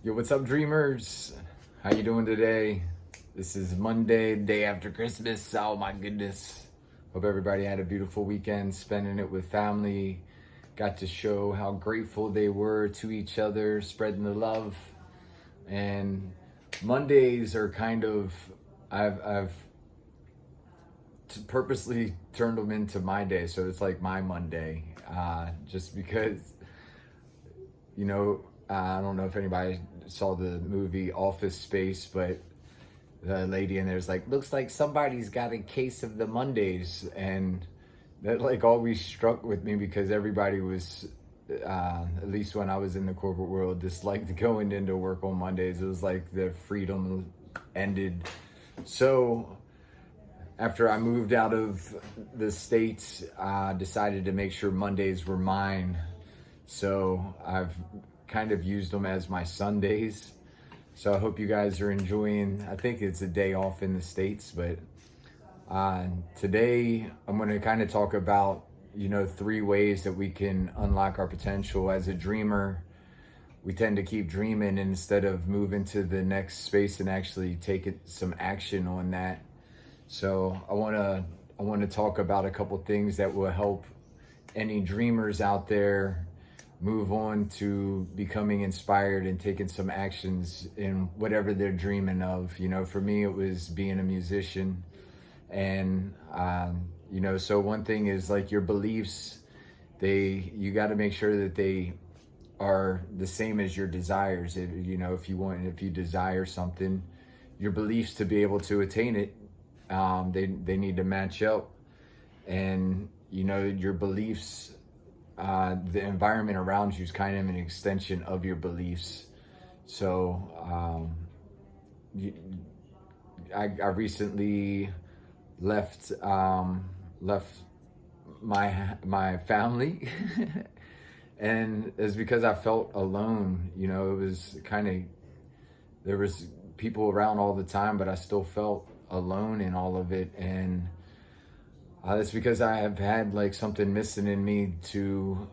Yo, what's up, dreamers? How you doing today? This is Monday, day after Christmas. Oh my goodness. Hope everybody had a beautiful weekend, spending it with family. Got to show how grateful they were to each other, spreading the love. And Mondays are kind of, I've purposely turned them into my day, so it's like my Monday, just because, I don't know if anybody saw the movie Office Space, but the lady in there's like, looks like somebody's got a case of the Mondays. And that like always struck with me because everybody was, at least when I was in the corporate world, disliked going into work on Mondays. It was like the freedom ended. So after I moved out of the States, I decided to make sure Mondays were mine. So I've kind of used them as my Sundays. So I hope you guys are enjoying. I think it's a day off in the States, but today I'm going to kind of talk about, 3 ways that we can unlock our potential. As a dreamer, we tend to keep dreaming instead of moving to the next space and actually take some action on that. So I want to talk about a couple things that will help any dreamers out there move on to becoming inspired and taking some actions in whatever they're dreaming of. For me, it was being a musician. And, so one thing is like your beliefs, you got to make sure that they are the same as your desires. If you desire something, your beliefs to be able to attain it, they need to match up. And, your beliefs, the environment around you is kind of an extension of your beliefs. So I recently left my family, and it's because I felt alone. It was there was people around all the time, but I still felt alone in all of it. And that's because I have had like something missing in me to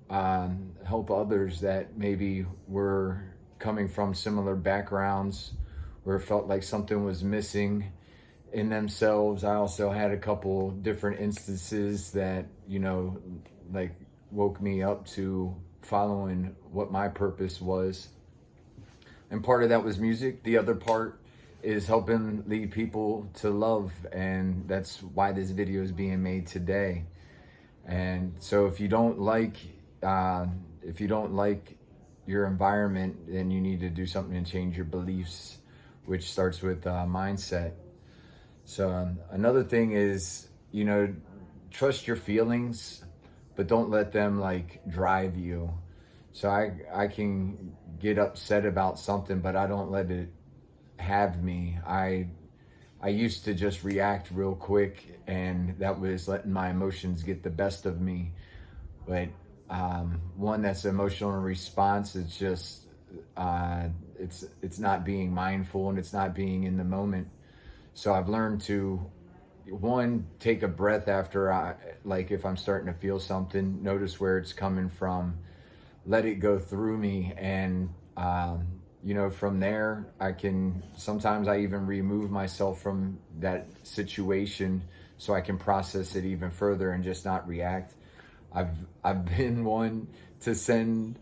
help others that maybe were coming from similar backgrounds, where it felt like something was missing in themselves. I also had a couple different instances that, like woke me up to following what my purpose was. And part of that was music. The other part is helping lead people to love, and that's why this video is being made today. And so if you don't like your environment, then you need to do something to change your beliefs, which starts with mindset. So another thing is, trust your feelings, but don't let them like drive you. So I can get upset about something, but I don't let it have me. I used to just react real quick, and that was letting my emotions get the best of me. But one that's emotional response is just it's not being mindful, and it's not being in the moment. So I've learned to, one, take a breath after if I'm starting to feel something, notice where it's coming from, let it go through me, and from there, sometimes I even remove myself from that situation so I can process it even further and just not react. I've been one to send,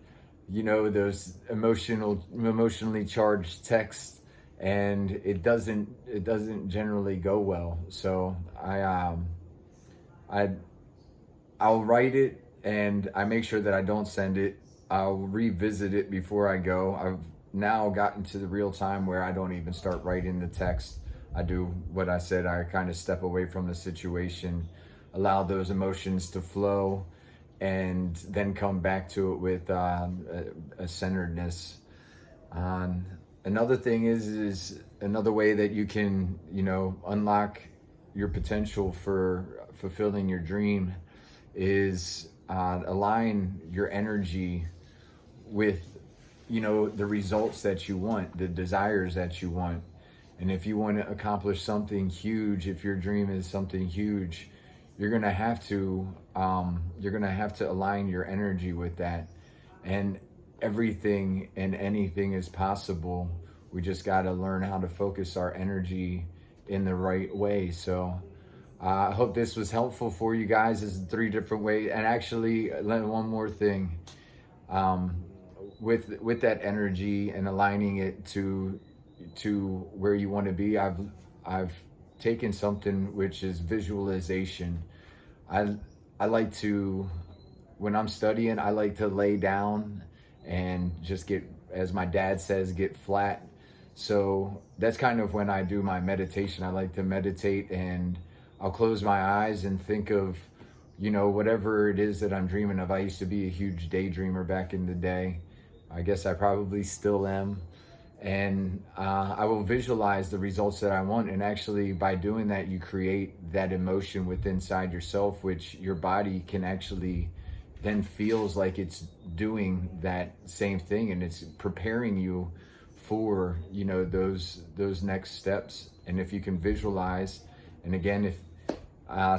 those emotionally charged texts, and it doesn't generally go well. So I'll write it, and I make sure that I don't send it. I'll revisit it before I go. I've now gotten to the real time where I don't even start writing the text. I do what I said. I kind of step away from the situation, allow those emotions to flow, and then come back to it with a centeredness. Another thing is another way that you can, unlock your potential for fulfilling your dream is align your energy with, the results that you want, the desires that you want. And if you want to accomplish something huge, if your dream is something huge, you're gonna have to align your energy with that. And everything and anything is possible. We just got to learn how to focus our energy in the right way. So I hope this was helpful for you guys. This is 3 different ways. And actually, one more thing, um, with that energy and aligning it to where you want to be, I've taken something which is visualization. I I like to, when I'm studying, I like to lay down and just get, as my dad says, get flat. So that's kind of when I do my meditation. I like to meditate, and I'll close my eyes and think of, whatever it is that I'm dreaming of. I used to be a huge daydreamer back in the day. I guess I probably still am. And I will visualize the results that I want. And actually, by doing that, you create that emotion within inside yourself, which your body can actually then feels like it's doing that same thing, and it's preparing you for those next steps. And if you can visualize, and again, if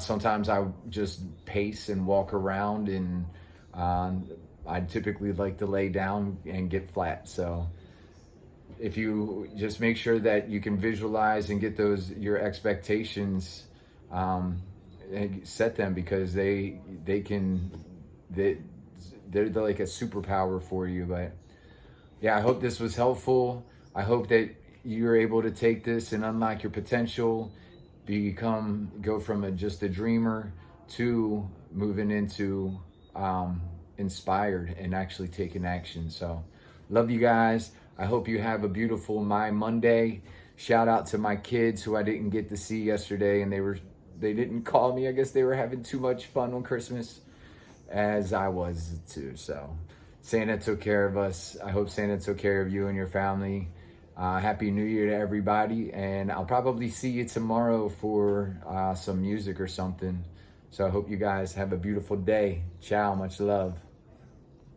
sometimes I just pace and walk around, and I typically like to lay down and get flat. So if you just make sure that you can visualize and get your expectations, and set them, because they're like a superpower for you. But yeah, I hope this was helpful. I hope that you're able to take this and unlock your potential, go from just a dreamer to moving into inspired and actually taking action. So love you guys. I hope you have a beautiful My Monday. Shout out to my kids who I didn't get to see yesterday, and they didn't call me. I guess they were having too much fun on Christmas, as I was too. So Santa took care of us. I hope Santa took care of you and your family. Happy New Year to everybody, and I'll probably see you tomorrow for some music or something. So I hope you guys have a beautiful day. Ciao, much love.